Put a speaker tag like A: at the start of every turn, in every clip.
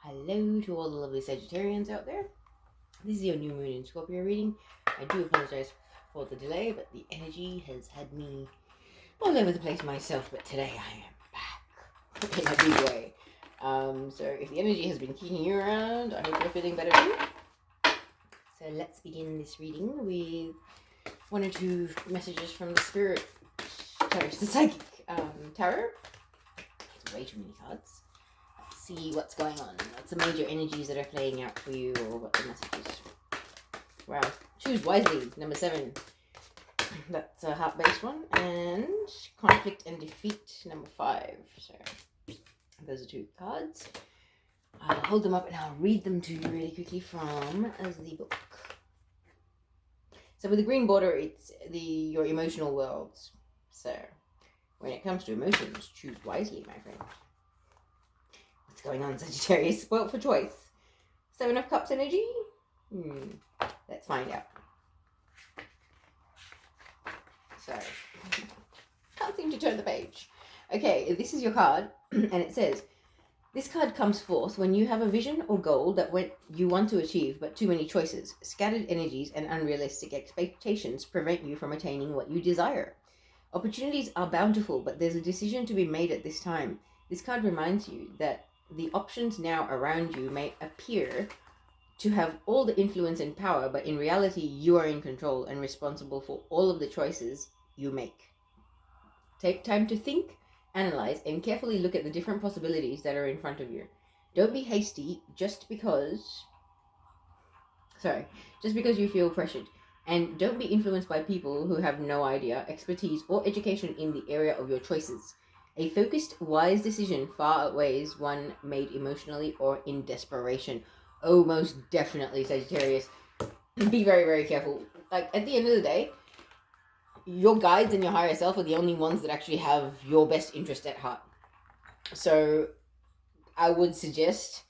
A: Hello to all the lovely Sagittarians out there. This is your new moon in Scorpio reading. I do apologize for the delay, but the energy has had me all over the place myself. But today I am back in a big way. So if the energy has been kicking you around, I hope you're feeling better too. So let's begin this reading with one or two messages from the spirit. Sorry, the psychic tarot. It's way too many cards. See what's going on. What's the major energies that are playing out for you, or what the messages? Wow. Choose wisely. Number 7. That's a heart-based one. And conflict and defeat. Number 5. So those are 2 cards. I'll hold them up and I'll read them to you really quickly from the book. So with the green border, it's your emotional worlds. So when it comes to emotions, choose wisely, my friend. What's going on, Sagittarius? Spoiled for choice. 7 of Cups energy? Let's find out. Sorry. Can't seem to turn the page. Okay, this is your card, and it says, this card comes forth when you have a vision or goal that you want to achieve, but too many choices. Scattered energies and unrealistic expectations prevent you from attaining what you desire. Opportunities are bountiful, but there's a decision to be made at this time. This card reminds you that the options now around you may appear to have all the influence and power, but in reality, you are in control and responsible for all of the choices you make. Take time to think, analyze, and carefully look at the different possibilities that are in front of you. Don't be hasty just because you feel pressured. And don't be influenced by people who have no idea, expertise, or education in the area of your choices. A focused, wise decision far outweighs one made emotionally or in desperation. Oh, most definitely, Sagittarius. Be very, very careful. Like, at the end of the day, your guides and your higher self are the only ones that actually have your best interest at heart. So I would suggest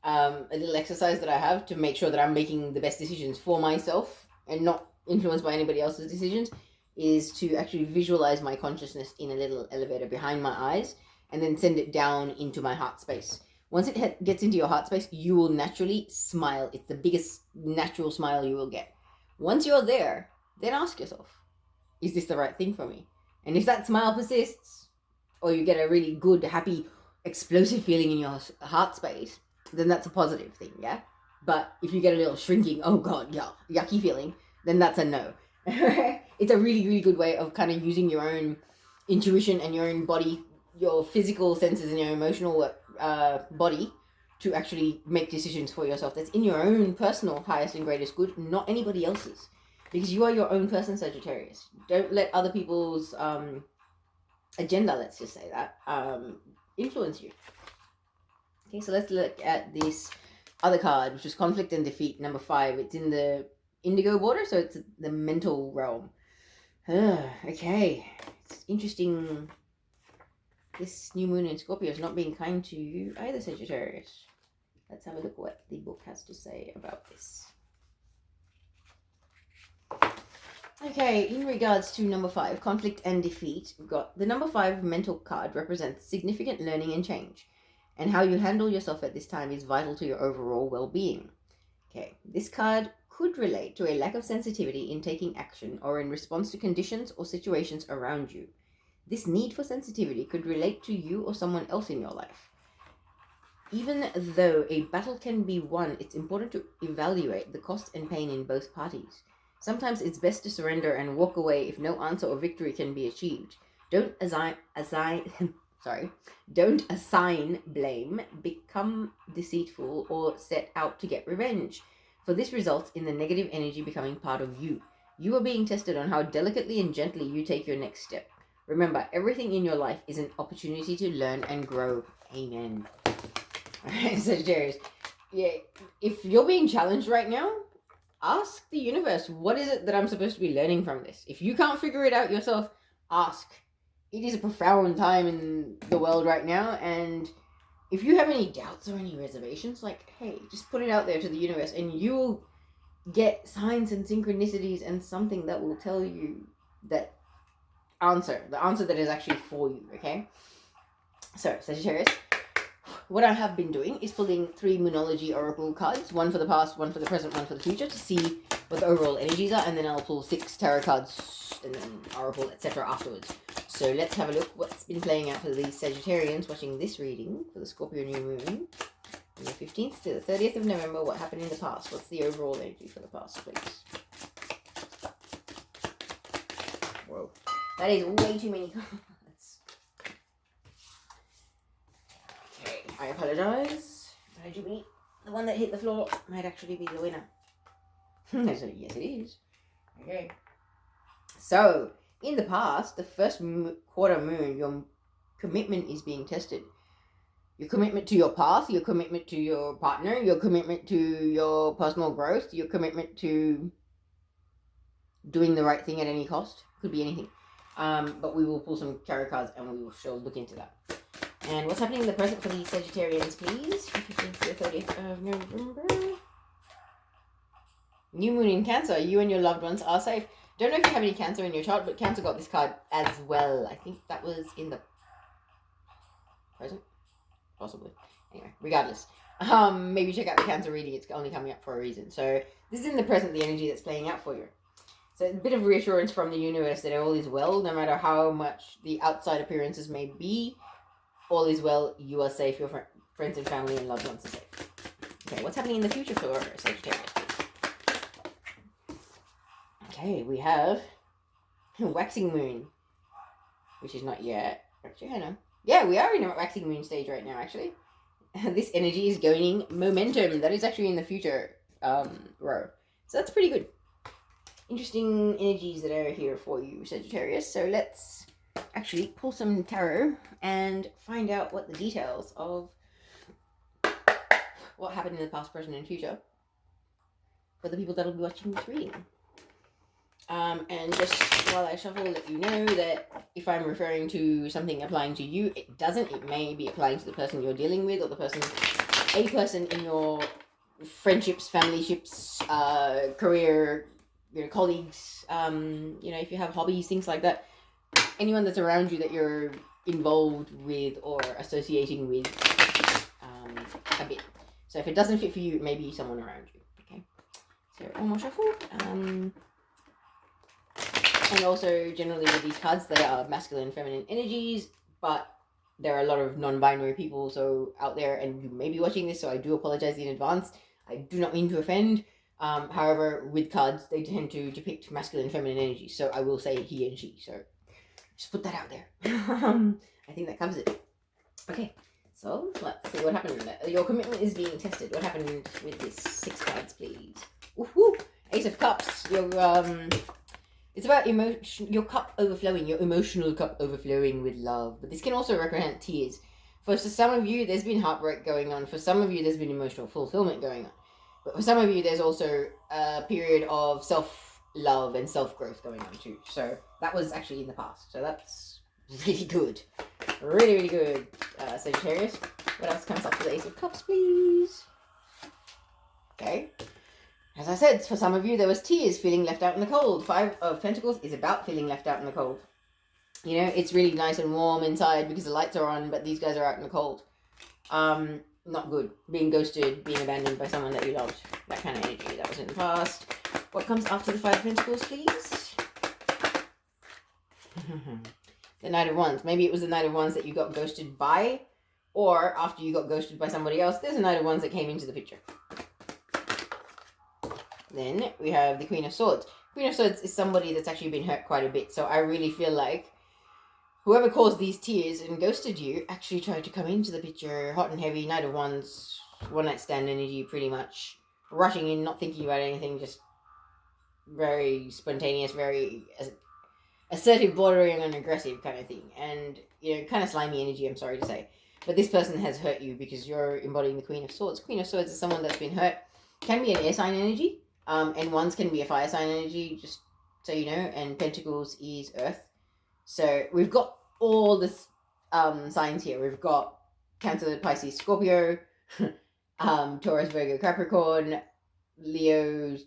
A: a little exercise that I have to make sure that I'm making the best decisions for myself and not influenced by anybody else's decisions, is to actually visualize my consciousness in a little elevator behind my eyes and then send it down into my heart space. Once it gets into your heart space, you will naturally smile. It's the biggest natural smile you will get. Once you're there, then ask yourself, is this the right thing for me? And if that smile persists, or you get a really good, happy, explosive feeling in your heart space, then that's a positive thing, yeah? But if you get a little shrinking, oh god, yeah, yucky feeling, then that's a no. It's a really, really good way of kind of using your own intuition and your own body, your physical senses and your emotional body to actually make decisions for yourself. That's in your own personal highest and greatest good, not anybody else's. Because you are your own person, Sagittarius. Don't let other people's agenda, let's just say that, influence you. Okay, so let's look at this other card, which is conflict and defeat, number 5. It's in the indigo border, so it's the mental realm. Okay, it's interesting. This new moon in Scorpio is not being kind to you either, Sagittarius. Let's have a look what the book has to say about this. Okay, in regards to number 5, conflict and defeat, we've got the number 5 mental card represents significant learning and change, and how you handle yourself at this time is vital to your overall well-being. Okay, this card could relate to a lack of sensitivity in taking action or in response to conditions or situations around you. This need for sensitivity could relate to you or someone else in your life. Even though a battle can be won, it's important to evaluate the cost and pain in both parties. Sometimes it's best to surrender and walk away if no answer or victory can be achieved. Don't assign blame, become deceitful, or set out to get revenge, for this results in the negative energy becoming part of you. You are being tested on how delicately and gently you take your next step. Remember, everything in your life is an opportunity to learn and grow. Amen. Alright, Sagittarius. Yeah, if you're being challenged right now, ask the universe, what is it that I'm supposed to be learning from this? If you can't figure it out yourself, ask. It is a profound time in the world right now, and if you have any doubts or any reservations, like, hey, just put it out there to the universe, and you'll get signs and synchronicities and something that will tell you that the answer that is actually for you, okay? So, Sagittarius, what I have been doing is pulling 3 Moonology Oracle cards, one for the past, one for the present, one for the future, to see what the overall energies are, and then I'll pull 6 tarot cards, and then Oracle, etc. afterwards. So let's have a look what's been playing out for these Sagittarians watching this reading for the Scorpio new moon. From the 15th to the 30th of November, what happened in the past? What's the overall energy for the past, please? Whoa. That is way too many cards. Okay, I apologize. Jimmy, the one that hit the floor might actually be the winner. Yes, it is. Okay. So, in the past, the first quarter moon, your commitment is being tested. Your commitment to your path, your commitment to your partner, your commitment to your personal growth, your commitment to doing the right thing at any cost. Could be anything. But we will pull some tarot cards and we will sure look into that. And what's happening in the present for the Sagittarians, please? 15th to the 30th of November. New moon in Cancer. You and your loved ones are safe. Don't know if you have any Cancer in your chart, but Cancer got this card as well. I think that was in the present. Possibly. Anyway, regardless. Maybe check out the Cancer reading. It's only coming up for a reason. So this is in the present, the energy that's playing out for you. So a bit of reassurance from the universe that all is well, no matter how much the outside appearances may be. All is well. You are safe. Your friends and family and loved ones are safe. Okay, what's happening in the future for Sagittarius? Okay, we have waxing moon, which is not yet. Actually, I know. Yeah, we are in a waxing moon stage right now, actually. This energy is gaining momentum. That is actually in the future row. So that's pretty good. Interesting energies that are here for you, Sagittarius. So let's actually pull some tarot and find out what the details of what happened in the past, present, and future for the people that will be watching this reading. And just while I shuffle, let you know that if I'm referring to something applying to you, it doesn't. It may be applying to the person you're dealing with, or a person in your friendships, familyships, career, colleagues. If you have hobbies, things like that. Anyone that's around you that you're involved with or associating with a bit. So if it doesn't fit for you, it may be someone around you. Okay. So one more shuffle. And also, generally with these cards, they are masculine and feminine energies, but there are a lot of non-binary people out there, and you may be watching this, so I do apologize in advance. I do not mean to offend. However, with cards, they tend to depict masculine and feminine energies, so I will say he and she. So just put that out there. I think that covers it. Okay, so let's see what happened. Your commitment is being tested. What happened with this 6 cards, please? Woohoo! Ace of Cups. It's about your cup overflowing, your emotional cup overflowing with love. But this can also represent tears. For some of you, there's been heartbreak going on. For some of you, there's been emotional fulfillment going on. But for some of you, there's also a period of self-love and self-growth going on too. So that was actually in the past. So that's really good. Really, really good. Sagittarius. What else comes up for the Ace of Cups, please? Okay. As I said, for some of you, there was tears, feeling left out in the cold. 5 of Pentacles is about feeling left out in the cold. It's really nice and warm inside because the lights are on, but these guys are out in the cold. Not good. Being ghosted, being abandoned by someone that you loved. That kind of energy. That was in the past. What comes after the 5 of Pentacles, please? The Knight of Wands. Maybe it was the Knight of Wands that you got ghosted by, or after you got ghosted by somebody else, there's a Knight of Wands that came into the picture. Then we have the Queen of Swords. Queen of Swords is somebody that's actually been hurt quite a bit. So I really feel like whoever caused these tears and ghosted you actually tried to come into the picture hot and heavy. Knight of Wands, one night stand energy pretty much. Rushing in, not thinking about anything, just very spontaneous, very assertive, bordering on aggressive kind of thing. And, kind of slimy energy, I'm sorry to say. But this person has hurt you because you're embodying the Queen of Swords. Queen of Swords is someone that's been hurt. Can be an air sign energy. And Wands can be a fire sign energy, just so you know, and Pentacles is Earth. So we've got all this signs here. We've got Cancer, Pisces, Scorpio, Taurus, Virgo, Capricorn, Leo,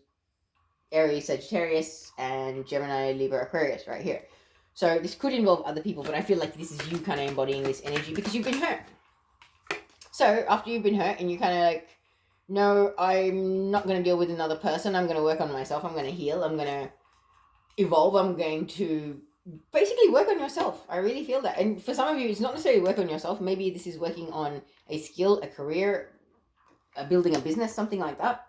A: Aries, Sagittarius, and Gemini, Libra, Aquarius right here. So this could involve other people, but I feel like this is you kind of embodying this energy because you've been hurt. So after you've been hurt and you kind of like, no, I'm not going to deal with another person. I'm going to work on myself. I'm going to heal. I'm going to evolve. I'm going to basically work on yourself. I really feel that. And for some of you, it's not necessarily work on yourself. Maybe this is working on a skill, a career, building a business, something like that.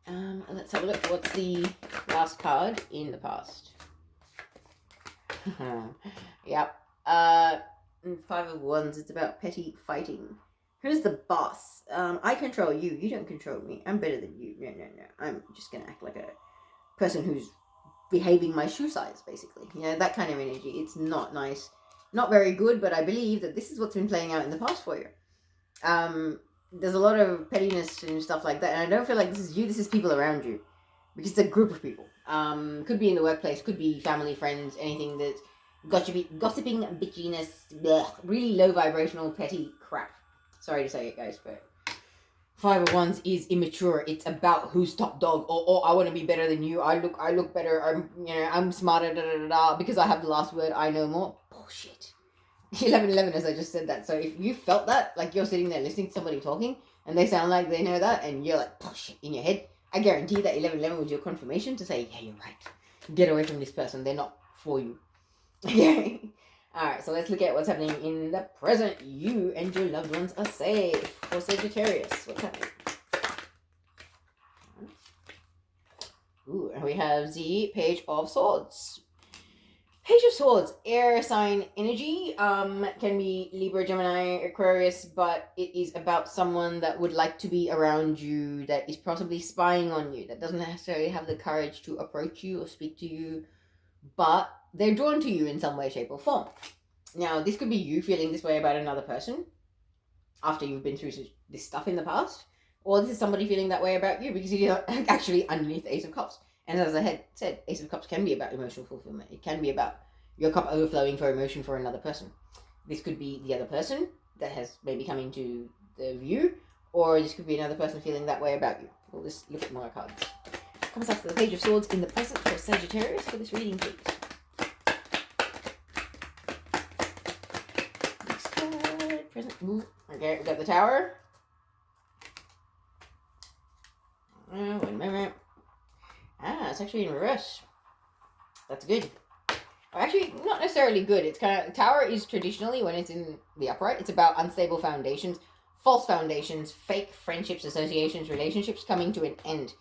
A: Let's have a look. What's the last card in the past? Yep. Five of Wands. It's about petty fighting. Who's the boss? I control you. You don't control me. I'm better than you. No. I'm just gonna act like a person who's behaving my shoe size, basically. You know, that kind of energy. It's not nice. Not very good, but I believe that this is what's been playing out in the past for you. There's a lot of pettiness and stuff like that, and I don't feel like this is you. This is people around you. Because it's a group of people. Could be in the workplace, could be family, friends, anything that's gossiping, bitchiness, blech, really low vibrational, petty crap. Sorry to say it, guys, but Five of Wands is immature. It's about who's top dog, or I want to be better than you. I look better. I'm smarter. Because I have the last word. I know more. Bullshit. 11:11, as I just said that. So if you felt that, like you're sitting there listening to somebody talking, and they sound like they know that, and you're like bullshit in your head, I guarantee that 11:11 was your confirmation to say, yeah, you're right. Get away from this person. They're not for you. Okay. Alright, so let's look at what's happening in the present. You and your loved ones are safe. For Sagittarius, what's happening? Ooh, and we have the Page of Swords. Page of Swords, air sign energy, can be Libra, Gemini, Aquarius, but it is about someone that would like to be around you, that is possibly spying on you, that doesn't necessarily have the courage to approach you or speak to you, but they're drawn to you in some way, shape, or form. Now, this could be you feeling this way about another person after you've been through this stuff in the past, or this is somebody feeling that way about you because you're actually underneath the Ace of Cups. And as I had said, Ace of Cups can be about emotional fulfillment. It can be about your cup overflowing for emotion for another person. This could be the other person that has maybe come into the view, or this could be another person feeling that way about you. We'll just look at more cards. Comes after the Page of Swords in the present for Sagittarius for this reading, please. Next card, present. Ooh, okay, we got the Tower. Wait a minute. It's actually in reverse. That's good. Well, actually, not necessarily good. It's kind of, Tower is traditionally, when it's in the upright, it's about unstable foundations, false foundations, fake friendships, associations, relationships coming to an end.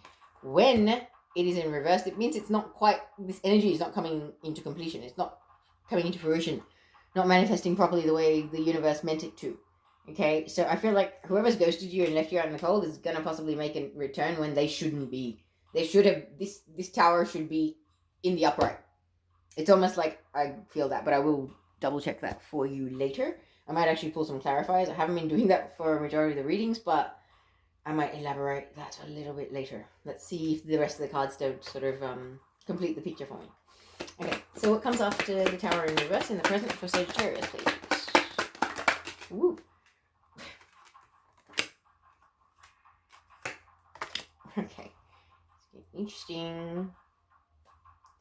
A: When it is in reverse, it means it's not quite, this energy is not coming into completion. It's not coming into fruition, not manifesting properly the way the universe meant it to. Okay, so I feel like whoever's ghosted you and left you out in the cold is going to possibly make a return when they shouldn't be. They should have, this Tower should be in the upright. It's almost like I feel that, but I will double check that for you later. I might actually pull some clarifiers. I haven't been doing that for a majority of the readings, but I might elaborate that a little bit later. Let's see if the rest of the cards don't sort of complete the picture for me. Okay, so what comes after the Tower in reverse in the present for Sagittarius, please? Woo. Okay. Interesting.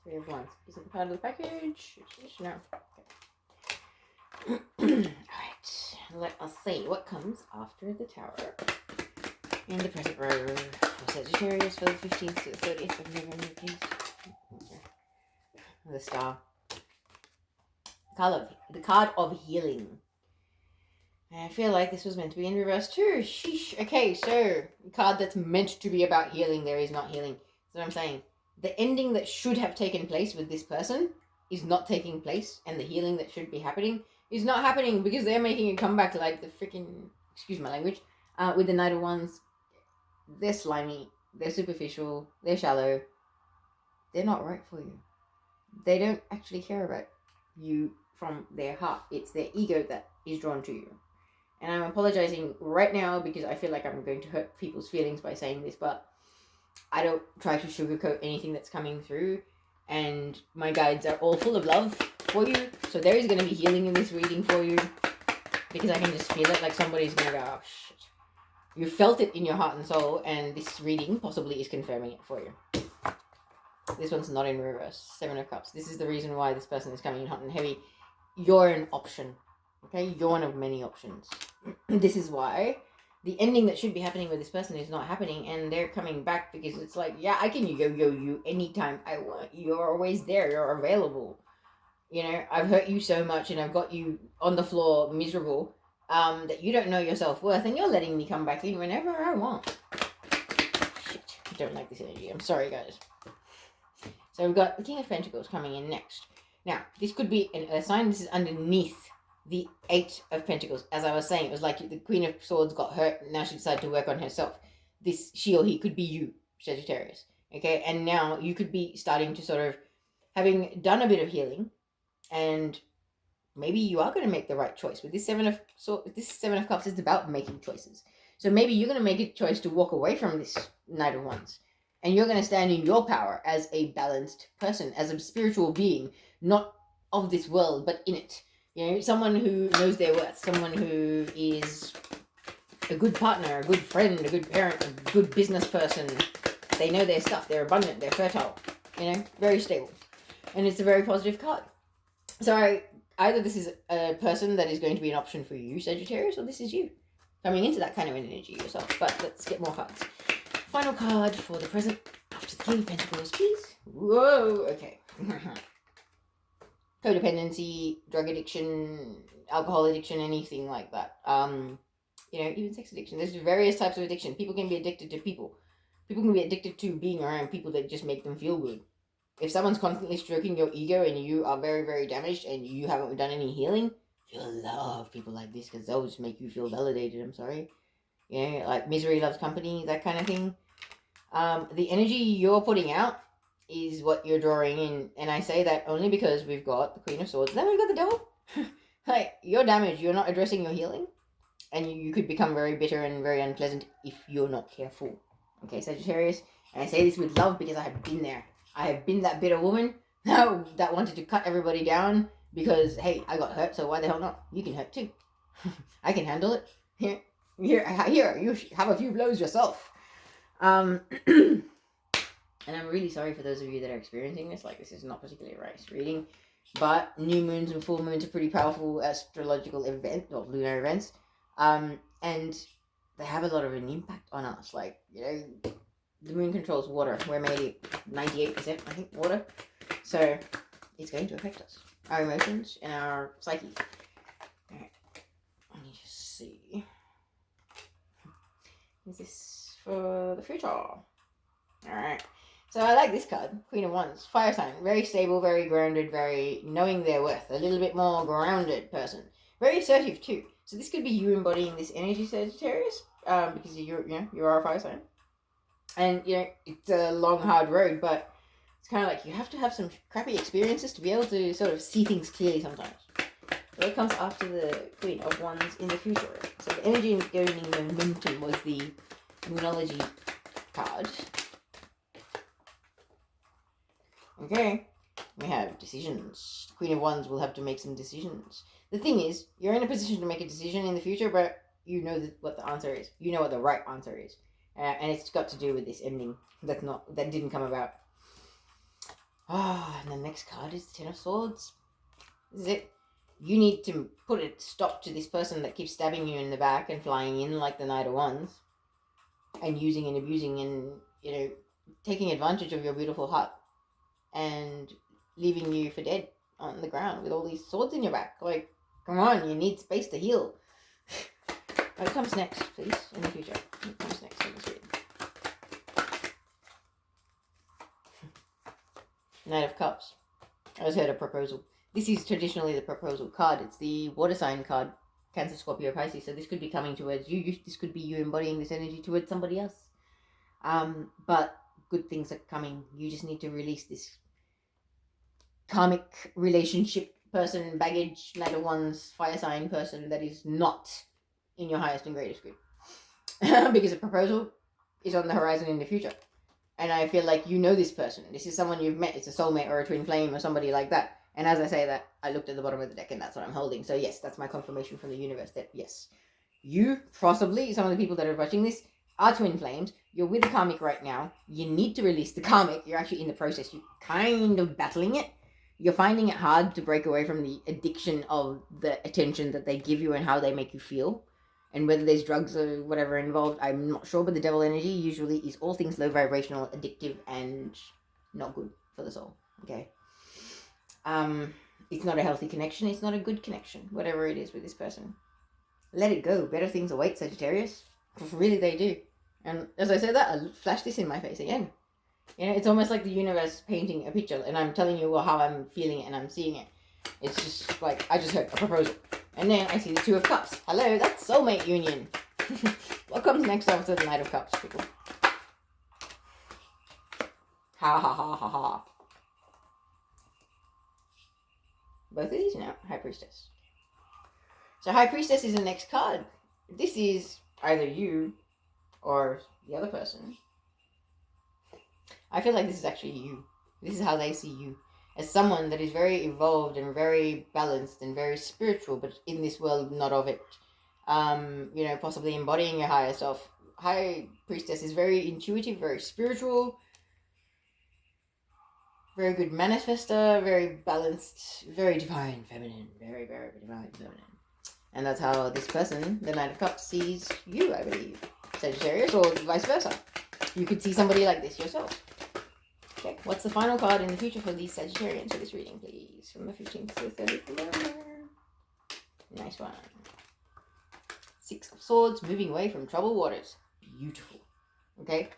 A: Three of Wands. Is it part of the package? No. Okay. Alright. Let us see what comes after the Tower. In the present row for Sagittarius for the 15th to the 30th of November, please. The Star. The card of healing. I feel like this was meant to be in reverse too. Sheesh. Okay, so the card that's meant to be about healing, there is not healing. That's what I'm saying. The ending that should have taken place with this person is not taking place, and the healing that should be happening is not happening because they're making a comeback like the freaking, excuse my language, with the Knight of Wands. They're slimy, they're superficial, they're shallow. They're not right for you. They don't actually care about you from their heart. It's their ego that is drawn to you. And I'm apologizing right now because I feel like I'm going to hurt people's feelings by saying this, but I don't try to sugarcoat anything that's coming through, and my guides are all full of love for you. So there is going to be healing in this reading for you because I can just feel it, like somebody's going to go, oh shit. You felt it in your heart and soul, and this reading possibly is confirming it for you. This one's not in reverse. 7 of Cups. This is the reason why this person is coming in hot and heavy. You're an option. Okay, you're one of many options. This is why the ending that should be happening with this person is not happening, and they're coming back because it's like, yeah, I can yo-yo you anytime I want. You're always there. You're available. You know, I've hurt you so much and I've got you on the floor miserable that you don't know your self-worth, and you're letting me come back in whenever I want. Shit, I don't like this energy. I'm sorry, guys. So we've got the King of Pentacles coming in next. Now, this could be an earth sign. This is underneath the Eight of Pentacles. As I was saying, it was like the Queen of Swords got hurt, and now she decided to work on herself. This she or he could be you, Sagittarius. Okay, and now you could be starting to sort of, having done a bit of healing, and maybe you are going to make the right choice. With this Seven of Cups is about making choices. So maybe you're going to make a choice to walk away from this Knight of Wands. And you're going to stand in your power as a balanced person, as a spiritual being, not of this world, but in it. You know, someone who knows their worth, someone who is a good partner, a good friend, a good parent, a good business person. They know their stuff. They're abundant. They're fertile. You know, very stable. And it's a very positive card. So either this is a person that is going to be an option for you, Sagittarius, or this is you coming into that kind of an energy yourself. But let's get more cards. Final card for the present after the King of Pentacles, please. Whoa, okay. Codependency, drug addiction, alcohol addiction, anything like that. You know, even sex addiction. There's various types of addiction. People can be addicted to people. People can be addicted to being around people that just make them feel good. If someone's constantly stroking your ego and you are very, very damaged and you haven't done any healing, you'll love people like this because they'll just make you feel validated. I'm sorry. You know, like misery loves company, that kind of thing. The energy you're putting out is what you're drawing in. And I say that only because we've got the Queen of Swords. Then we've got the Devil. Like, you're damaged. You're not addressing your healing. And you could become very bitter and very unpleasant if you're not careful. Okay, Sagittarius. And I say this with love because I have been there. I have been that bitter woman that wanted to cut everybody down because, hey, I got hurt, so why the hell not? You can hurt too. I can handle it. Here, you have a few blows yourself. And I'm really sorry for those of you that are experiencing this. Like, this is not particularly nice reading, but new moons and full moons are pretty powerful astrological events or lunar events. And they have a lot of an impact on us. Like, you know, the moon controls water. We're made 98%, I think, water. So it's going to affect us, our emotions and our psyche. All right, let me just see. Is this for the future? All right. So I like this card, Queen of Wands, fire sign, very stable, very grounded, very knowing their worth, a little bit more grounded person, very assertive too. So this could be you embodying this energy, Sagittarius, because you are a fire sign, and you know it's a long, hard road, but it's kind of like you have to have some crappy experiences to be able to sort of see things clearly sometimes. What comes after the Queen of Wands in the future? So the energy and gaining momentum was the Moonology card. Okay, we have decisions. Queen of Wands will have to make some decisions. The thing is, you're in a position to make a decision in the future, but you know what the answer is. You know what the right answer is. And it's got to do with this ending that didn't come about. And the next card is the Ten of Swords. This is it. You need to put a stop to this person that keeps stabbing you in the back and flying in like the Knight of Wands. And using and abusing and, you know, taking advantage of your beautiful heart. And leaving you for dead on the ground with all these swords in your back. Like, come on, you need space to heal. What comes next, please, in the future? What comes next in this reading? Knight of Cups. I just heard a proposal. This is traditionally the proposal card. It's the water sign card. Cancer, Scorpio, Pisces. So this could be coming towards you. This could be you embodying this energy towards somebody else. But good things are coming. You just need to release this karmic relationship person, baggage, Knight of Wands, fire sign person that is not in your highest and greatest good. Because a proposal is on the horizon in the future. And I feel like you know this person. This is someone you've met. It's a soulmate or a twin flame or somebody like that. And as I say that, I looked at the bottom of the deck and that's what I'm holding. So yes, that's my confirmation from the universe that yes, you, possibly, some of the people that are watching this, are twin flames. You're with the karmic right now. You need to release the karmic. You're actually in the process. You're kind of battling it. You're finding it hard to break away from the addiction of the attention that they give you and how they make you feel. And whether there's drugs or whatever involved, I'm not sure. But the devil energy usually is all things low vibrational, addictive, and not good for the soul. Okay. It's not a healthy connection. It's not a good connection. Whatever it is with this person, let it go. Better things await, Sagittarius. Really, they do. And as I said that, I flashed this in my face again. You know, it's almost like the universe painting a picture, and I'm telling you how I'm feeling it and I'm seeing it. It's just like, I just heard a proposal. And then I see the Two of Cups. Hello, that's soulmate union. What comes next after the Knight of Cups, people? Ha ha ha ha ha. Both of these now, High Priestess. So High Priestess is the next card. This is either you or the other person. I feel like this is actually you. This is how they see you. As someone that is very evolved and very balanced and very spiritual, but in this world, not of it. You know, possibly embodying your higher self. High Priestess is very intuitive, very spiritual, very good manifester, very balanced, very divine feminine. Very, very divine feminine. And that's how this person, the Knight of Cups, sees you, I believe. Sagittarius, or vice versa. You could see somebody like this yourself. Okay, what's the final card in the future for these Sagittarians for this reading, please? From the 15th to the 30th of November. Nice one. Six of Swords, moving away from troubled waters. Beautiful. Okay?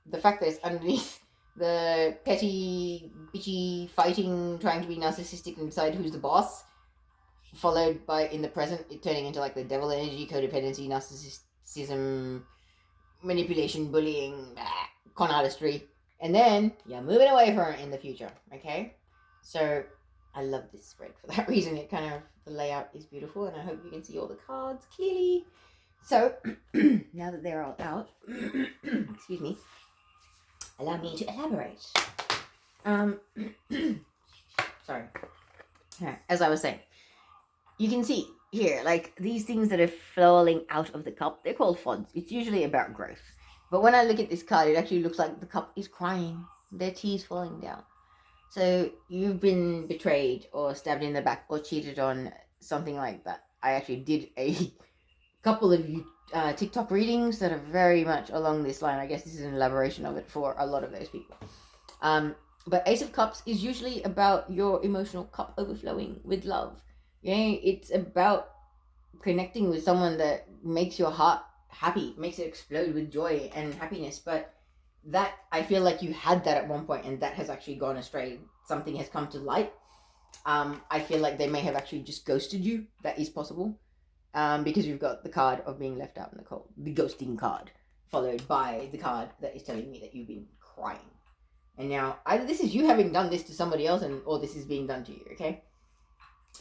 A: The fact that it's underneath the petty, bitchy, fighting, trying to be narcissistic and decide who's the boss, followed by, in the present, it turning into like the devil energy, codependency, narcissism, manipulation, bullying, con artistry. And then you're moving away from it in the future, okay? So I love this spread for that reason. It kind of, the layout is beautiful, and I hope you can see all the cards clearly. So now that they're all out, excuse me, allow me to elaborate. Sorry. As I was saying, you can see here, like these things that are falling out of the cup, they're called fods. It's usually about growth. But when I look at this card, it actually looks like the cup is crying. There are tears falling down. So you've been betrayed or stabbed in the back or cheated on, something like that. I actually did a couple of TikTok readings that are very much along this line. I guess this is an elaboration of it for a lot of those people. But Ace of Cups is usually about your emotional cup overflowing with love. Yeah, it's about connecting with someone that makes your heart happy, makes it explode with joy and happiness. But that, I feel like you had that at one point and that has actually gone astray. Something has come to light. I feel like they may have actually just ghosted you. That is possible. Because you've got the card of being left out in the cold, the ghosting card, followed by the card that is telling me that you've been crying. And now either this is you having done this to somebody else, or this is being done to you, okay?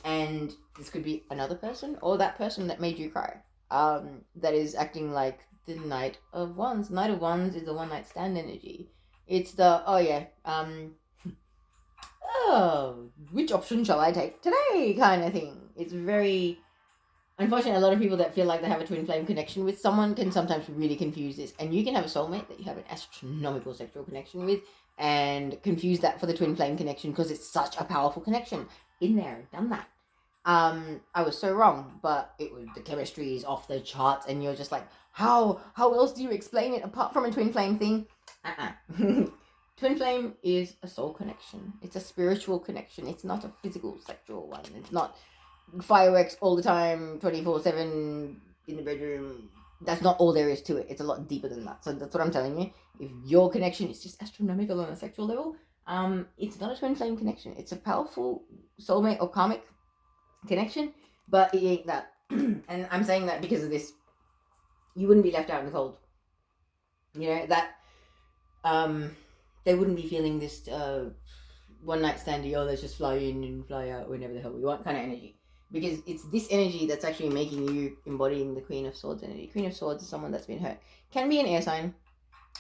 A: And this could be another person or that person that made you cry. That is acting like the Knight of Wands. Knight of Wands is the one night stand energy. It's the, which option shall I take today kind of thing. It's very, unfortunately, a lot of people that feel like they have a twin flame connection with someone can sometimes really confuse this. And you can have a soulmate that you have an astronomical sexual connection with and confuse that for the twin flame connection because it's such a powerful connection. In there, done that. I was so wrong, but the chemistry is off the charts, and you're just like, how else do you explain it apart from a twin flame thing? Twin flame is a soul connection. It's a spiritual connection. It's not a physical sexual one. It's not fireworks all the time, 24/7 in the bedroom. That's not all there is to it. It's a lot deeper than that. So that's what I'm telling you. If your connection is just astronomical on a sexual level, it's not a twin flame connection. It's a powerful soulmate or karmic connection, but it ain't that. And I'm saying that because of this. You wouldn't be left out in the cold. You know, that they wouldn't be feeling this one night standy, let's just fly in and fly out whenever the hell we want kind of energy. Because it's this energy that's actually making you embodying the Queen of Swords energy. Queen of Swords is someone that's been hurt. Can be an air sign.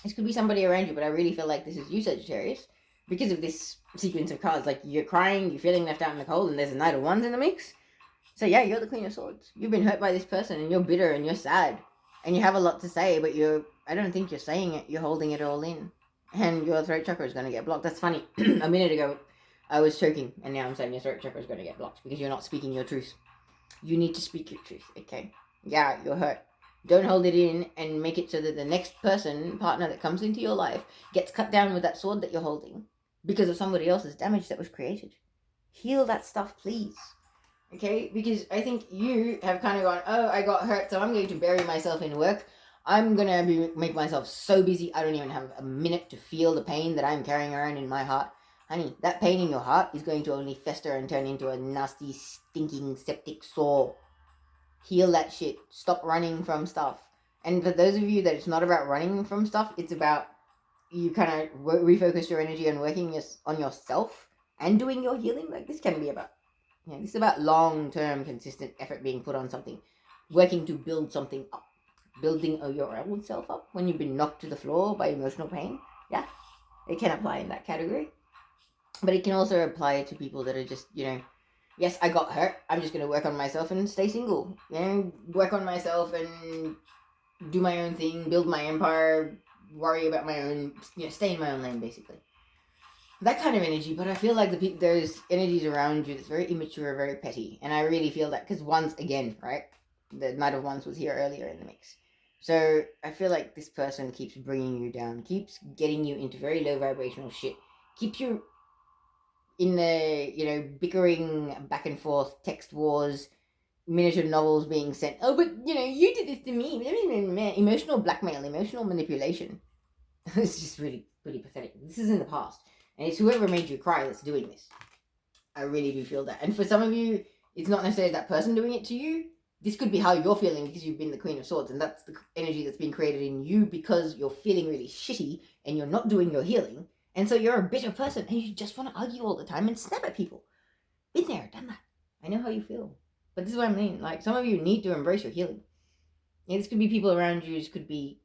A: This could be somebody around you, but I really feel like this is you, Sagittarius. Because of this sequence of cards, like you're crying, you're feeling left out in the cold, and there's a Knight of Wands in the mix. So yeah, you're the Queen of Swords. You've been hurt by this person, and you're bitter, and you're sad. And you have a lot to say, but I don't think you're saying it. You're holding it all in. And your throat chakra is going to get blocked. That's funny. A minute ago, I was choking, and now I'm saying your throat chakra is going to get blocked because you're not speaking your truth. You need to speak your truth, okay? Yeah, you're hurt. Don't hold it in and make it so that the next partner that comes into your life gets cut down with that sword that you're holding because of somebody else's damage that was created. Heal that stuff, please. Okay? Because I think you have kind of gone, oh, I got hurt, so I'm going to bury myself in work. I'm going to make myself so busy I don't even have a minute to feel the pain that I'm carrying around in my heart. Honey, that pain in your heart is going to only fester and turn into a nasty, stinking, septic sore. Heal that shit. Stop running from stuff. And for those of you that it's not about running from stuff, it's about you kind of refocus your energy on working on yourself and doing your healing. Like, this can be about, this is about long-term, consistent effort being put on something. Working to build something up. Building your own self up when you've been knocked to the floor by emotional pain. Yeah, it can apply in that category. But it can also apply to people that are just, yes, I got hurt. I'm just going to work on myself and stay single. Work on myself and do my own thing, build my empire, worry about my own, stay in my own lane, basically. That kind of energy, but I feel like there's energies around you that's very immature, very petty. And I really feel that, because once again, right, the Knight of Wands was here earlier in the mix. So I feel like this person keeps bringing you down, keeps getting you into very low vibrational shit, keeps you in the, bickering back and forth, text wars, miniature novels being sent. Oh, but, you did this to me. Emotional blackmail, emotional manipulation. It's just really, really pathetic. This is in the past. And it's whoever made you cry that's doing this. I really do feel that. And for some of you, it's not necessarily that person doing it to you. This could be how you're feeling because you've been the Queen of Swords. And that's the energy that's being created in you because you're feeling really shitty and you're not doing your healing. And so you're a bitter person and you just want to argue all the time and snap at people. Been there, done that. I know how you feel. But this is what I mean. Like, some of you need to embrace your healing. This could be people around you. This could be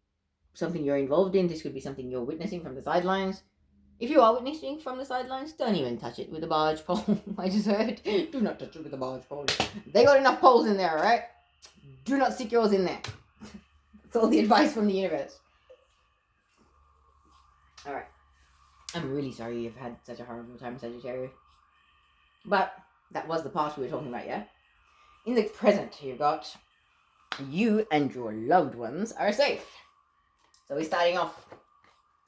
A: something you're involved in. This could be something you're witnessing from the sidelines. If you are witnessing from the sidelines, don't even touch it with a barge pole. I just heard. Do not touch it with a barge pole. They got enough poles in there, right? Do not stick yours in there. That's all the advice from the universe. Alright. I'm really sorry you've had such a horrible time, Sagittarius. But that was the past we were talking about, yeah? In the present, you've got you and your loved ones are safe. So we're starting off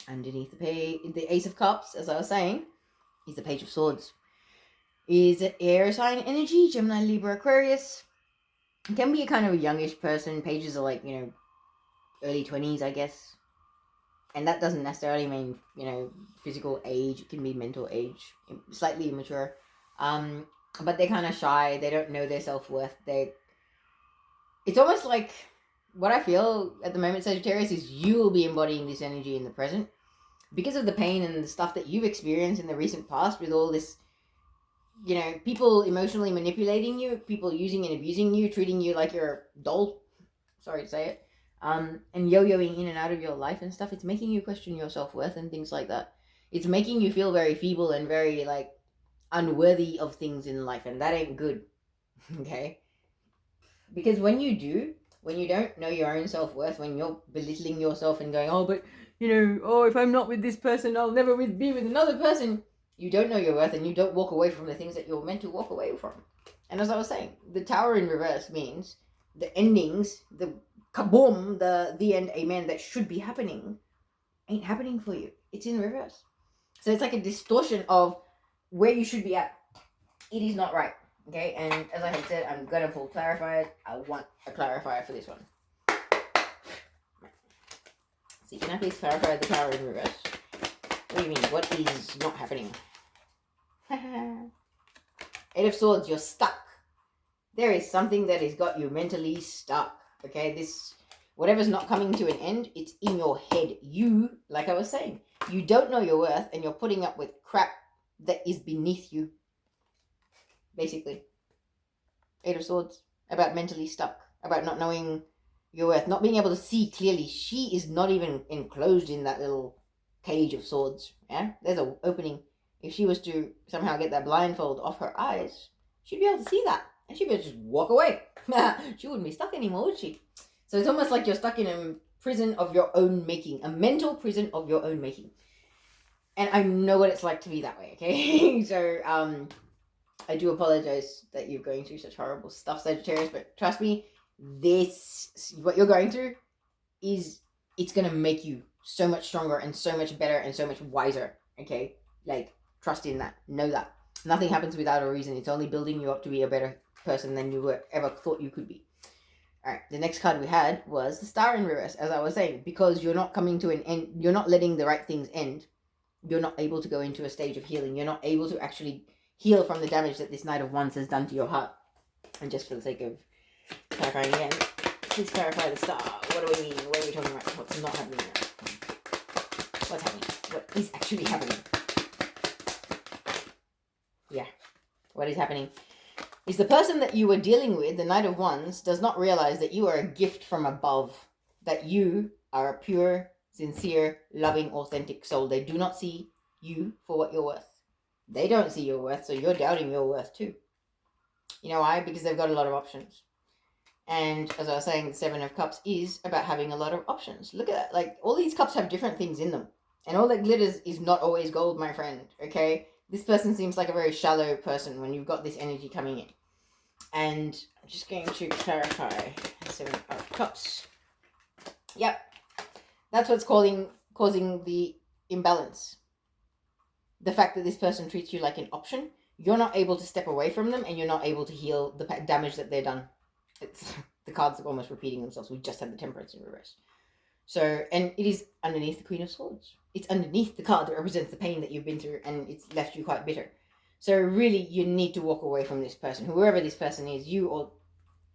A: underneath the Ace of Cups, as I was saying, is the Page of Swords. Is it air sign energy? Gemini, Libra, Aquarius. It can be a kind of a youngish person. Pages are like, early 20s, I guess. And that doesn't necessarily mean, physical age. It can be mental age. Slightly immature. But they're kind of shy. They don't know their self-worth. It's almost like what I feel at the moment, Sagittarius, is you will be embodying this energy in the present. Because of the pain and the stuff that you've experienced in the recent past with all this, people emotionally manipulating you, people using and abusing you, treating you like you're a doll. Sorry to say it. And yo-yoing in and out of your life and stuff. It's making you question your self-worth and things like that. It's making you feel very feeble and very, unworthy of things in life. And that ain't good. Okay? Because when you don't know your own self-worth, when you're belittling yourself and going, oh, but, if I'm not with this person, I'll never be with another person. You don't know your worth and you don't walk away from the things that you're meant to walk away from. And as I was saying, the Tower in reverse means the endings, the kaboom, the end, amen, that should be happening, ain't happening for you. It's in reverse. So it's like a distortion of where you should be at. It is not right. Okay, and as I had said, I'm going to pull clarifiers. I want a clarifier for this one. So can I please clarify the Tower in reverse? What do you mean? What is not happening? Eight of Swords, you're stuck. There is something that has got you mentally stuck. Okay, whatever's not coming to an end, it's in your head. You, like I was saying, you don't know your worth and you're putting up with crap that is beneath you. Basically. Eight of Swords, about mentally stuck, about not knowing your worth, not being able to see clearly. She is not even enclosed in that little cage of swords. Yeah, there's an opening. If she was to somehow get that blindfold off her eyes, she'd be able to see that, and she'd be able to just walk away. She wouldn't be stuck anymore, would she? So it's almost like you're stuck in a prison of your own making, a mental prison of your own making. And I know what it's like to be that way, okay? So, I do apologize that you're going through such horrible stuff, Sagittarius, but trust me, what you're going through it's going to make you so much stronger and so much better and so much wiser, okay? Like, trust in that. Know that. Nothing happens without a reason. It's only building you up to be a better person than you were ever thought you could be. All right, the next card we had was the Star in reverse, as I was saying, because you're not coming to an end, you're not letting the right things end. You're not able to go into a stage of healing. You're not able to actually heal from the damage that this Knight of Wands has done to your heart. And just for the sake of clarifying again, please clarify the star. What do we mean? What are we talking about? What's not happening now? What's happening? What is actually happening? Yeah. What is happening is the person that you were dealing with, the Knight of Wands, does not realize that you are a gift from above. That you are a pure, sincere, loving, authentic soul. They do not see you for what you're worth. They don't see your worth, so you're doubting your worth too. You know why? Because they've got a lot of options. And as I was saying, the Seven of Cups is about having a lot of options. Look at that. Like, all these cups have different things in them. And all that glitters is not always gold, my friend. Okay? This person seems like a very shallow person when you've got this energy coming in. And I'm just going to clarify the Seven of Cups. Yep. That's what's causing the imbalance. The fact that this person treats you like an option. You're not able to step away from them, and you're not able to heal the damage that they've done. The cards are almost repeating themselves. We just had the Temperance in reverse. So, and it is underneath the Queen of Swords. It's underneath the card that represents the pain that you've been through, and it's left you quite bitter. So really, you need to walk away from this person, whoever this person is, you or,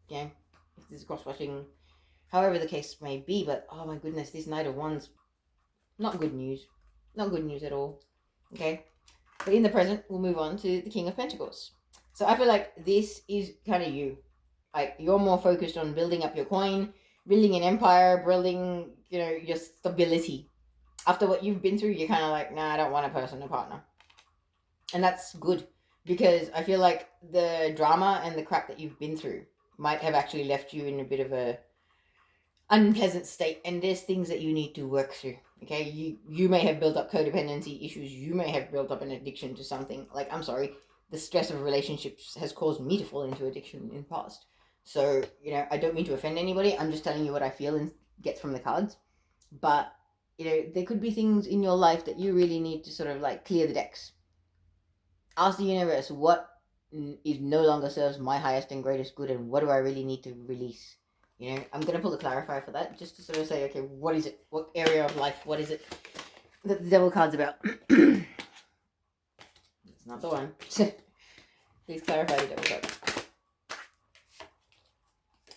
A: if this is cross-watching, however the case may be. But, oh my goodness, this Knight of Wands, not good news. Not good news at all. Okay? But in the present, we'll move on to the King of Pentacles. So I feel like this is kind of you. Like, you're more focused on building up your coin, building an empire, building, your stability. After what you've been through, you're kind of like, nah, I don't want a person, a partner. And that's good, because I feel like the drama and the crap that you've been through might have actually left you in a bit of a unpleasant state, and there's things that you need to work through. Okay, you may have built up codependency issues. You may have built up an addiction to something. Like, I'm sorry, the stress of relationships has caused me to fall into addiction in the past. So, I don't mean to offend anybody. I'm just telling you what I feel and get from the cards. But, there could be things in your life that you really need to sort of like clear the decks. Ask the universe, what is no longer serves my highest and greatest good, and what do I really need to release? I'm going to pull the clarifier for that, just to sort of say, okay, what is it? What area of life? What is it that the Devil card's about? It's not the one. Please clarify the Devil card.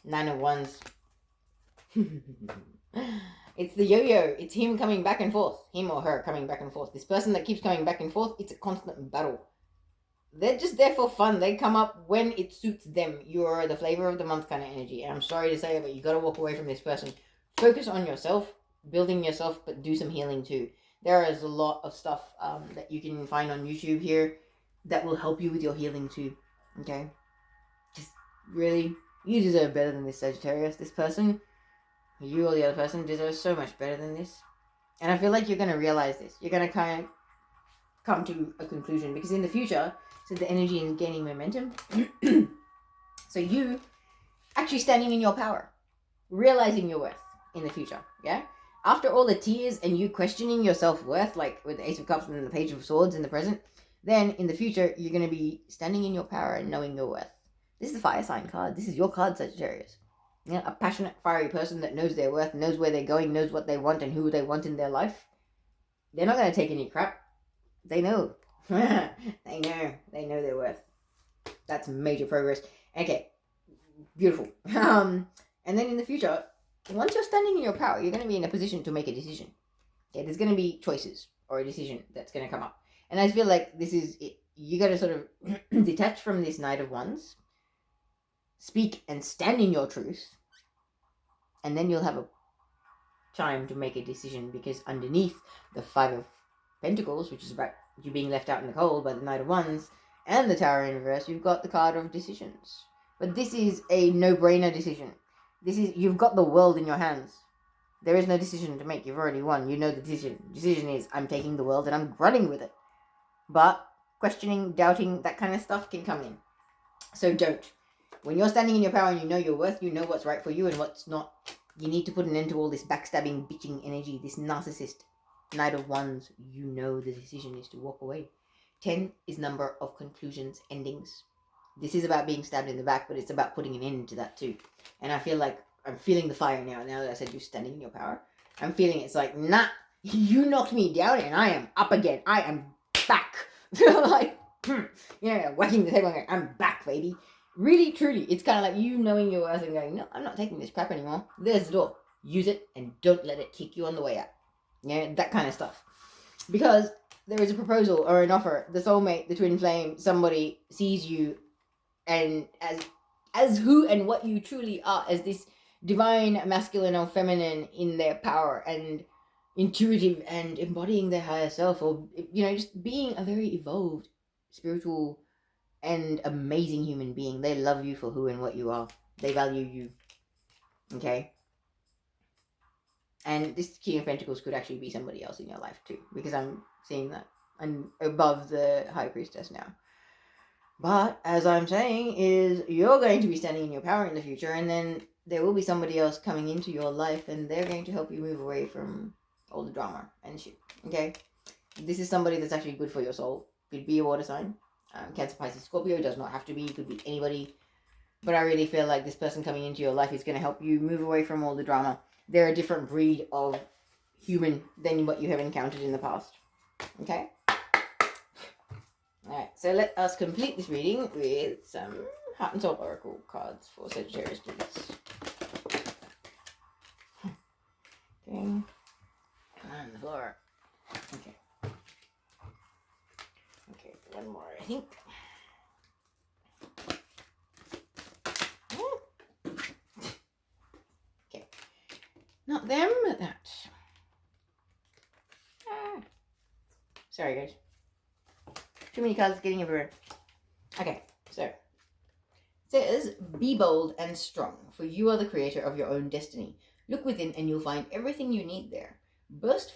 A: Nine of Wands. It's the yo-yo. It's him coming back and forth. Him or her coming back and forth. This person that keeps coming back and forth, it's a constant battle. They're just there for fun. They come up when it suits them. You're the flavor of the month kind of energy. And I'm sorry to say it, but you got to walk away from this person. Focus on yourself, building yourself, but do some healing too. There is a lot of stuff that you can find on YouTube here that will help you with your healing too. Okay? Just really, you deserve better than this, Sagittarius. This person, you or the other person, deserves so much better than this. And I feel like you're going to realize this. You're going to kind of come to a conclusion, because in the future, so the energy is gaining momentum. So you actually standing in your power, realizing your worth in the future. Yeah. After all the tears and you questioning your self-worth, like with the Ace of Cups and the Page of Swords in the present, then in the future, you're going to be standing in your power and knowing your worth. This is the fire sign card. This is your card, Sagittarius. A passionate, fiery person that knows their worth, knows where they're going, knows what they want and who they want in their life. They're not going to take any crap. They know. They know their worth. That's major progress. Okay, beautiful. And then in the future, once you're standing in your power, you're going to be in a position to make a decision. Okay, there's going to be choices or a decision that's going to come up. And I feel like this is it. You got to sort of detach from this Knight of Wands, speak and stand in your truth, and then you'll have a time to make a decision, because underneath the Five of Pentacles, which is about you being left out in the cold by the Knight of Wands, and the Tower in reverse, you've got the card of decisions. But this is a no-brainer decision. You've got the world in your hands. There is no decision to make. You've already won. You know the decision. Decision is, I'm taking the world and I'm running with it. But questioning, doubting, that kind of stuff can come in. So don't. When you're standing in your power and you know your worth, you know what's right for you and what's not. You need to put an end to all this backstabbing, bitching energy, this narcissist. Knight of Wands, you know the decision is to walk away. 10 is number of conclusions, endings. This is about being stabbed in the back, but it's about putting an end to that too. And I feel like I'm feeling the fire now that I said you're standing in your power. I'm feeling it's like, nah, you knocked me down and I am up again. I am back. Like, whacking the table and going, I'm back, baby. Really, truly, it's kind of like you knowing your worth and going, no, I'm not taking this crap anymore. There's the door. Use it and don't let it kick you on the way out. That kind of stuff. Because there is a proposal or an offer, the soulmate, the twin flame, somebody sees you and as who and what you truly are, as this divine masculine or feminine in their power and intuitive and embodying their higher self, or just being a very evolved, spiritual and amazing human being. They love you for who and what you are. They value you. Okay? And this King of Pentacles could actually be somebody else in your life too, because I'm seeing that and above the High Priestess now. But as I'm saying is, you're going to be standing in your power in the future, and then there will be somebody else coming into your life, and they're going to help you move away from all the drama and shit. Okay? This is somebody that's actually good for your soul. Could be a water sign. Cancer, Pisces, Scorpio. Does not have to be. Could be anybody. But I really feel like this person coming into your life is going to help you move away from all the drama. They're a different breed of human than what you have encountered in the past. Okay? Alright, so let us complete this reading with some Heart and Soul Oracle cards for Sagittarius, please. Okay. On the floor. Okay. Okay, one more, I think. Okay. Not them, but that. Sorry, guys. Too many cards getting everywhere. Okay, so it says, be bold and strong, for you are the creator of your own destiny. Look within and you'll find everything you need there. Burst